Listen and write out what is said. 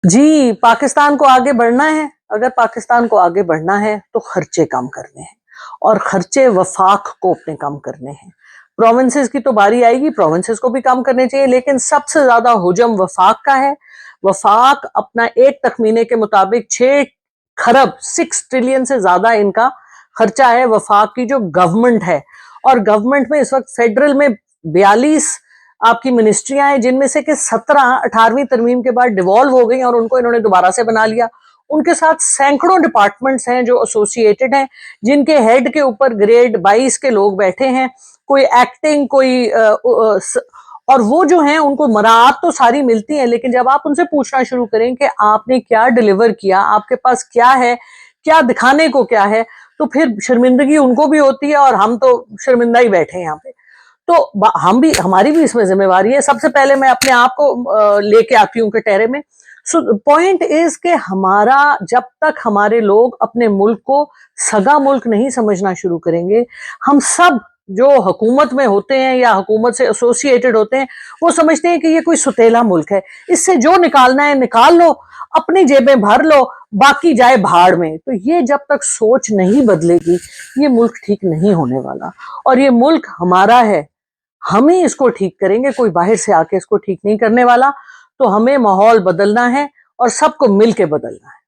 جی پاکستان کو آگے بڑھنا ہے، اگر پاکستان کو آگے بڑھنا ہے تو خرچے کم کرنے ہیں، اور خرچے وفاق کو اپنے کم کرنے ہیں۔ پروونسز کی تو باری آئے گی، پروونسز کو بھی کم کرنے چاہیے، لیکن سب سے زیادہ حجم وفاق کا ہے۔ وفاق اپنا ایک تخمینے کے مطابق 6 ٹریلین سے زیادہ ان کا خرچہ ہے، وفاق کی جو گورنمنٹ ہے۔ اور گورنمنٹ میں اس وقت فیڈرل میں 42 آپ کی منسٹریاں ہیں، جن میں سے کہ 17 18ویں ترمیم کے بعد ڈیوالو ہو گئی اور ان کو انہوں نے دوبارہ سے بنا لیا۔ ان کے ساتھ سینکڑوں ڈپارٹمنٹس ہیں جو ایسوسیٹڈ ہیں، جن کے ہیڈ کے اوپر گریڈ 22 کے لوگ بیٹھے ہیں، کوئی ایکٹنگ، کوئی اور وہ جو ہیں ان کو مراعات تو ساری ملتی ہیں، لیکن جب آپ ان سے پوچھنا شروع کریں کہ آپ نے کیا ڈیلیور کیا، آپ کے پاس کیا ہے، کیا دکھانے کو کیا ہے، تو پھر شرمندگی ان کو بھی ہوتی ہے اور ہم تو شرمندہ ہی بیٹھے ہیں یہاں پہ۔ تو ہماری بھی اس میں ذمہ واری ہے۔ سب سے پہلے میں اپنے آپ کو لے کے آتی ہوں کٹہرے میں۔ سو پوائنٹ از کہ ہمارا جب تک ہمارے لوگ اپنے ملک کو سگا ملک نہیں سمجھنا شروع کریں گے، ہم سب جو حکومت میں ہوتے ہیں یا حکومت سے ایسوسیٹڈ ہوتے ہیں، وہ سمجھتے ہیں کہ یہ کوئی ستیلا ملک ہے، اس سے جو نکالنا ہے نکال لو، اپنی جیبیں بھر لو، باقی جائے بھاڑ میں۔ تو یہ جب تک سوچ نہیں بدلے گی، یہ ملک ٹھیک نہیں ہونے والا، اور یہ ملک ہمارا ہے، ہم ہی اس کو ٹھیک کریں گے، کوئی باہر سے آ کے اس کو ٹھیک نہیں کرنے والا۔ تو ہمیں ماحول بدلنا ہے اور سب کو مل کے بدلنا ہے۔